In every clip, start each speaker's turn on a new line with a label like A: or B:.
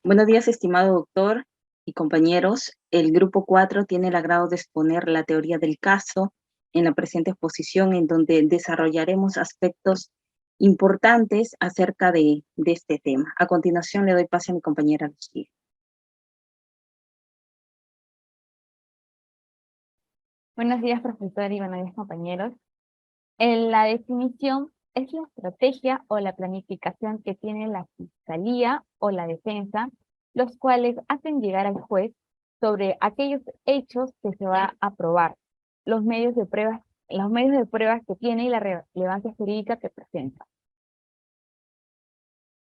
A: Buenos días, estimado doctor y compañeros. El grupo 4 tiene el agrado de exponer la teoría del caso en la presente exposición, en donde desarrollaremos aspectos importantes acerca de este tema. A continuación le doy pase a mi compañera Lucía.
B: Buenos días, profesor, y buenos días, compañeros. En la definición es la estrategia o la planificación que tiene la fiscalía o la defensa, los cuales hacen llegar al juez sobre aquellos hechos que se va a probar, los medios de pruebas que tiene y la relevancia jurídica que presenta.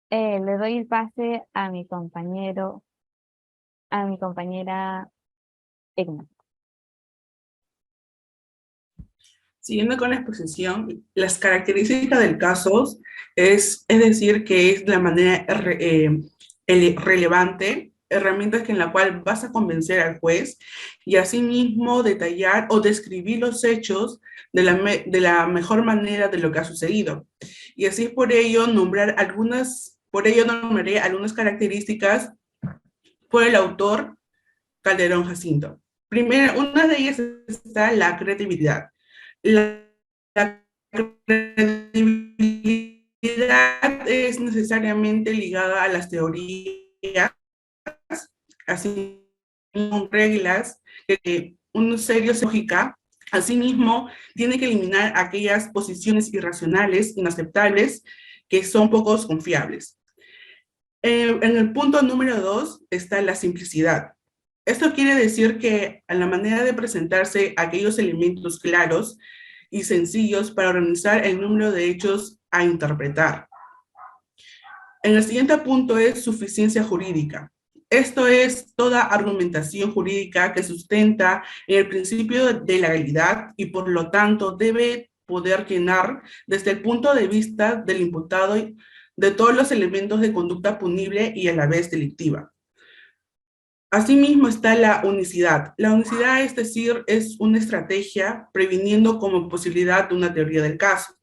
B: Le doy el pase a mi compañera Egna.
C: Siguiendo con la exposición, las características del caso es decir, que es la manera relevante, herramientas en la cual vas a convencer al juez y asimismo detallar o describir los hechos de la mejor manera de lo que ha sucedido. Y así por ello nombraré algunas características por el autor Calderón Jacinto. Primero, una de ellas está la creatividad. La credibilidad es necesariamente ligada a las teorías, así como reglas, que un serio lógica. Asimismo, tiene que eliminar aquellas posiciones irracionales, inaceptables, que son poco confiables. En el punto número 2 está la simplicidad. Esto quiere decir que a la manera de presentarse aquellos elementos claros y sencillos para organizar el número de hechos a interpretar. En el siguiente punto es suficiencia jurídica. Esto es toda argumentación jurídica que sustenta en el principio de legalidad y por lo tanto debe poder llenar desde el punto de vista del imputado de todos los elementos de conducta punible y a la vez delictiva. Asimismo está la unicidad. La unicidad, es decir, es una estrategia previniendo como posibilidad de una teoría del caso.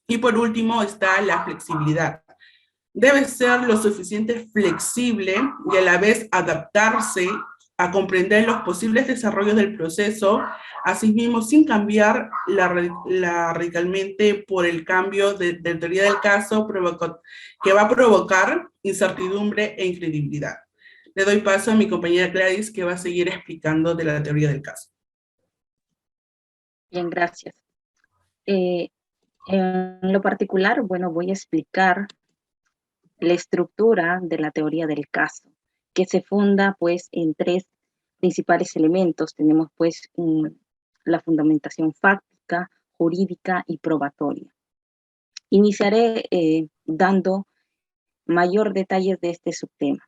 C: Y por último está la flexibilidad. Debe ser lo suficiente flexible y a la vez adaptarse a comprender los posibles desarrollos del proceso, asimismo sin cambiar radicalmente por el cambio de teoría del caso que va a provocar incertidumbre e incredibilidad. Le doy paso a mi compañera Gladys, que va a seguir explicando de la teoría del caso.
A: Bien, gracias. En lo particular, bueno, voy a explicar la estructura de la teoría del caso, que se funda pues en tres principales elementos. Tenemos pues la fundamentación fáctica, jurídica y probatoria. Iniciaré dando mayor detalles de este subtema.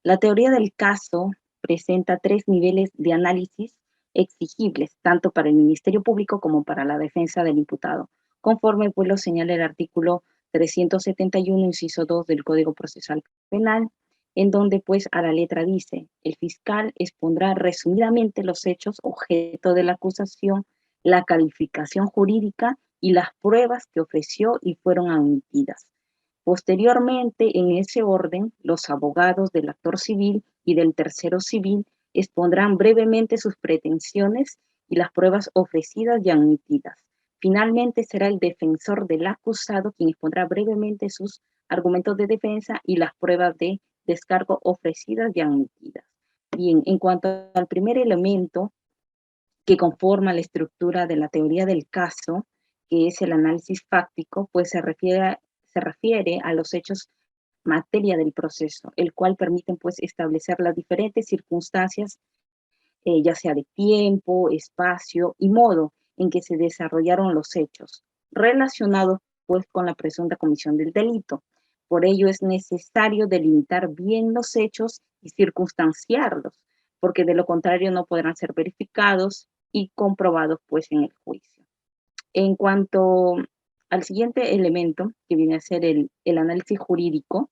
A: La teoría del caso presenta tres niveles de análisis exigibles, tanto para el Ministerio Público como para la defensa del imputado, conforme pues lo señala el artículo 371, inciso 2 del Código Procesal Penal, en donde pues a la letra dice: el fiscal expondrá resumidamente los hechos objeto de la acusación, la calificación jurídica y las pruebas que ofreció y fueron admitidas. Posteriormente, en ese orden, los abogados del actor civil y del tercero civil expondrán brevemente sus pretensiones y las pruebas ofrecidas y admitidas. Finalmente, será el defensor del acusado quien expondrá brevemente sus argumentos de defensa y las pruebas de descargo ofrecidas y admitidas. Bien, en cuanto al primer elemento que conforma la estructura de la teoría del caso, que es el análisis fáctico, pues se refiere a los hechos materia del proceso, el cual permiten pues establecer las diferentes circunstancias, ya sea de tiempo, espacio y modo en que se desarrollaron los hechos, relacionados pues con la presunta comisión del delito. Por ello es necesario delimitar bien los hechos y circunstanciarlos, porque de lo contrario no podrán ser verificados y comprobados pues en el juicio. En cuanto al siguiente elemento, que viene a ser el análisis jurídico,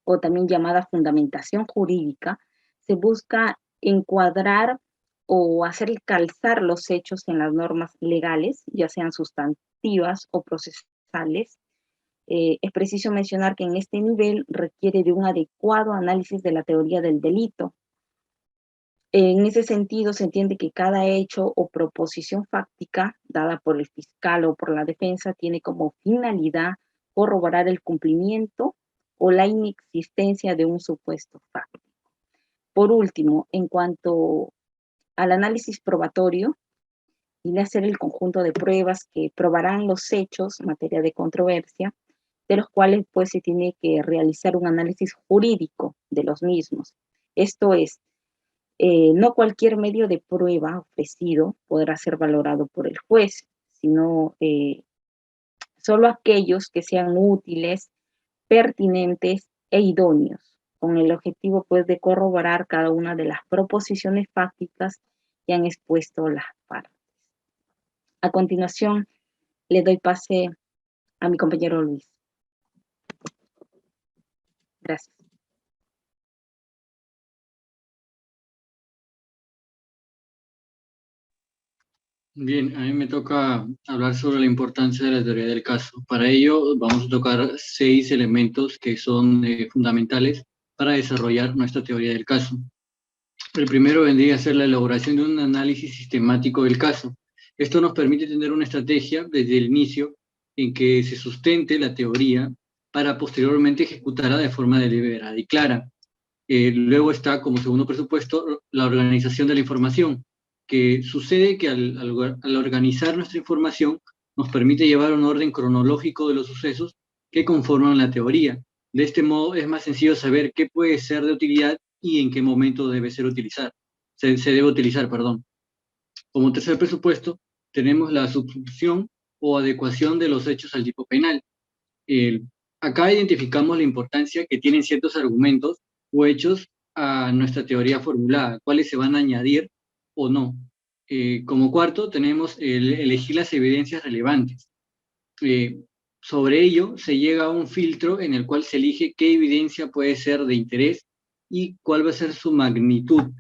A: o también llamada fundamentación jurídica, se busca encuadrar o hacer calzar los hechos en las normas legales, ya sean sustantivas o procesales, Es preciso mencionar que en este nivel requiere de un adecuado análisis de la teoría del delito. En ese sentido, se entiende que cada hecho o proposición fáctica dada por el fiscal o por la defensa tiene como finalidad corroborar el cumplimiento o la inexistencia de un supuesto fáctico. Por último, en cuanto al análisis probatorio, viene a ser el conjunto de pruebas que probarán los hechos en materia de controversia, de los cuales pues se tiene que realizar un análisis jurídico de los mismos. Esto es, no cualquier medio de prueba ofrecido podrá ser valorado por el juez, sino solo aquellos que sean útiles, pertinentes e idóneos, con el objetivo pues de corroborar cada una de las proposiciones fácticas que han expuesto las partes. A continuación, le doy pase a mi compañero Luis. Gracias.
D: Bien, a mí me toca hablar sobre la importancia de la teoría del caso. Para ello vamos a tocar 6 elementos que son fundamentales para desarrollar nuestra teoría del caso. El primero vendría a ser la elaboración de un análisis sistemático del caso. Esto nos permite tener una estrategia desde el inicio en que se sustente la teoría para posteriormente ejecutarla de forma deliberada y clara. Luego está, como segundo presupuesto, la organización de la información, que sucede que al organizar nuestra información nos permite llevar un orden cronológico de los sucesos que conforman la teoría. De este modo es más sencillo saber qué puede ser de utilidad y en qué momento debe ser se debe utilizar, perdón. Como tercer presupuesto, tenemos la subsunción o adecuación de los hechos al tipo penal. Acá identificamos la importancia que tienen ciertos argumentos o hechos a nuestra teoría formulada, cuáles se van a añadir o no. Como cuarto, tenemos elegir las evidencias relevantes. Sobre ello, se llega a un filtro en el cual se elige qué evidencia puede ser de interés y cuál va a ser su magnitud,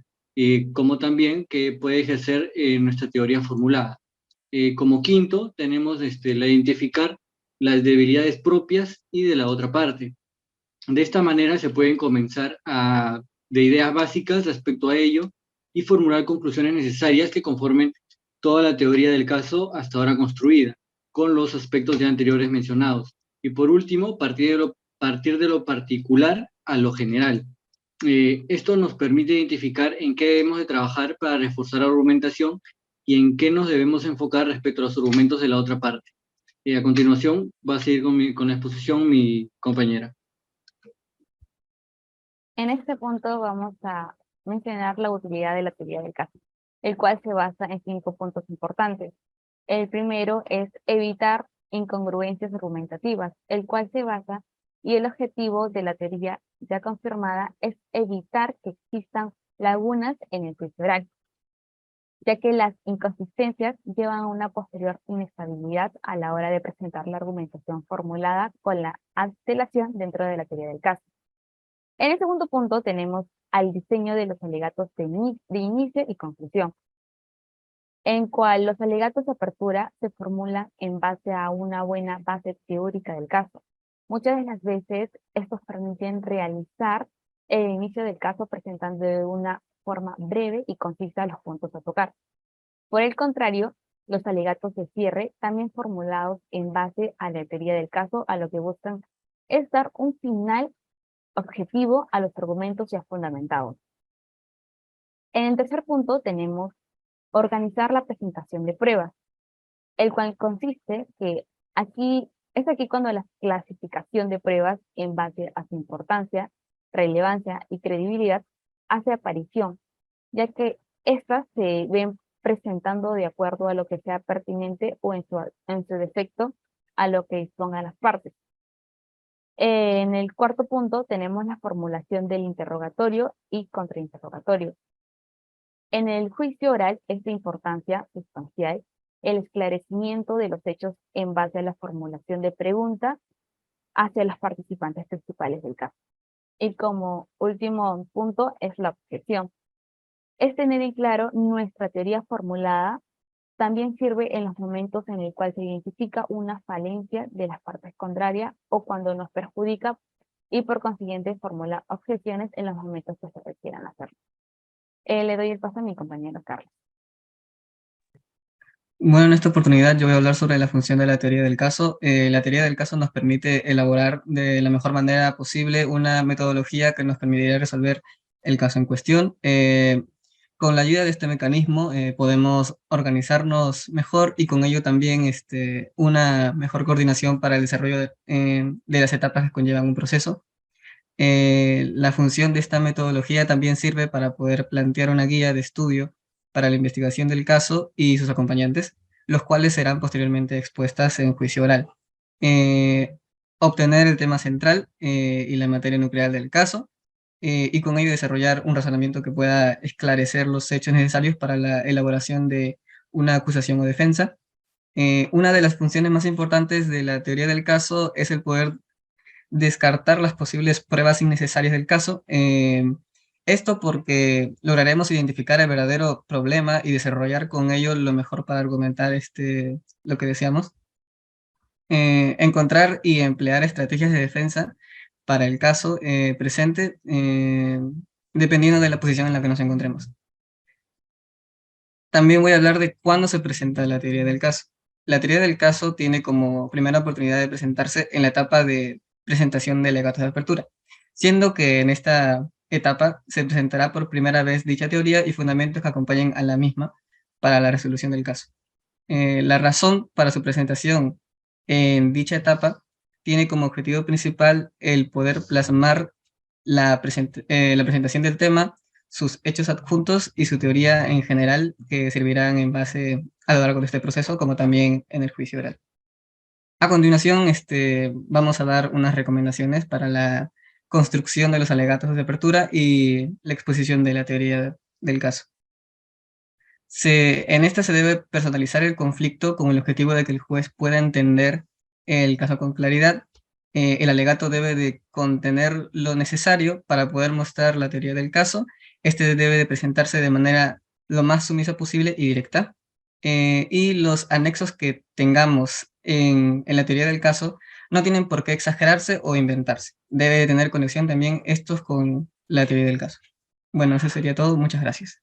D: como también que puede ejercer nuestra teoría formulada. Como quinto, tenemos la identificar las debilidades propias y de la otra parte. De esta manera se pueden comenzar de ideas básicas respecto a ello y formular conclusiones necesarias que conformen toda la teoría del caso hasta ahora construida, con los aspectos ya anteriores mencionados. Y por último, partir de lo particular a lo general. Esto nos permite identificar en qué debemos de trabajar para reforzar la argumentación y en qué nos debemos enfocar respecto a los argumentos de la otra parte. A continuación va a seguir con la exposición mi compañera.
B: En este punto vamos a mencionar la utilidad de la teoría del caso, el cual se basa en 5 puntos importantes. El primero es evitar incongruencias argumentativas, el cual se basa y el objetivo de la teoría ya confirmada es evitar que existan lagunas en el juicio oral, ya que las inconsistencias llevan a una posterior inestabilidad a la hora de presentar la argumentación formulada con la antelación dentro de la teoría del caso. En el segundo punto tenemos al diseño de los alegatos de inicio y conclusión, en cual los alegatos de apertura se formulan en base a una buena base teórica del caso. Muchas de las veces estos permiten realizar el inicio del caso presentando de una forma breve y concisa los puntos a tocar. Por el contrario, los alegatos de cierre, también formulados en base a la teoría del caso, a lo que buscan es dar un final objetivo a los argumentos ya fundamentados. En el tercer punto tenemos organizar la presentación de pruebas, el cual consiste que aquí cuando la clasificación de pruebas en base a su importancia, relevancia y credibilidad hace aparición, ya que estas se ven presentando de acuerdo a lo que sea pertinente o en su defecto a lo que dispongan las partes. En el cuarto punto tenemos la formulación del interrogatorio y contrainterrogatorio. En el juicio oral es de importancia sustancial el esclarecimiento de los hechos en base a la formulación de preguntas hacia los participantes principales del caso. Y como último punto es la objeción. Es tener en claro nuestra teoría formulada También sirve en los momentos en el cual se identifica una falencia de las partes contrarias o cuando nos perjudica y por consiguiente formula objeciones en los momentos que se requieran hacerlo. Le doy el paso a mi compañero Carlos.
E: Bueno, en esta oportunidad yo voy a hablar sobre la función de la teoría del caso. La teoría del caso nos permite elaborar de la mejor manera posible una metodología que nos permitiría resolver el caso en cuestión. Con la ayuda de este mecanismo podemos organizarnos mejor y con ello también una mejor coordinación para el desarrollo de las etapas que conllevan un proceso. La función de esta metodología también sirve para poder plantear una guía de estudio para la investigación del caso y sus acompañantes, los cuales serán posteriormente expuestas en juicio oral. Obtener el tema central y la materia nuclear del caso, y con ello desarrollar un razonamiento que pueda esclarecer los hechos necesarios para la elaboración de una acusación o defensa. Una de las funciones más importantes de la teoría del caso es el poder descartar las posibles pruebas innecesarias del caso. Esto porque lograremos identificar el verdadero problema y desarrollar con ello lo mejor para argumentar lo que deseamos. Encontrar y emplear estrategias de defensa para el caso presente, dependiendo de la posición en la que nos encontremos. También voy a hablar de cuándo se presenta la teoría del caso. La teoría del caso tiene como primera oportunidad de presentarse en la etapa de presentación de alegatos de apertura, siendo que en esta etapa se presentará por primera vez dicha teoría y fundamentos que acompañen a la misma para la resolución del caso. La razón para su presentación en dicha etapa tiene como objetivo principal el poder plasmar la presentación del tema, sus hechos adjuntos y su teoría en general, que servirán en base a lo largo de este proceso, como también en el juicio oral. A continuación, vamos a dar unas recomendaciones para la construcción de los alegatos de apertura y la exposición de la teoría del caso. En esta se debe personalizar el conflicto con el objetivo de que el juez pueda entender el caso con claridad. El alegato debe de contener lo necesario para poder mostrar la teoría del caso. Este debe de presentarse de manera lo más sumisa posible y directa. Y los anexos que tengamos en la teoría del caso no tienen por qué exagerarse o inventarse. Debe de tener conexión también estos con la teoría del caso. Bueno, eso sería todo. Muchas gracias.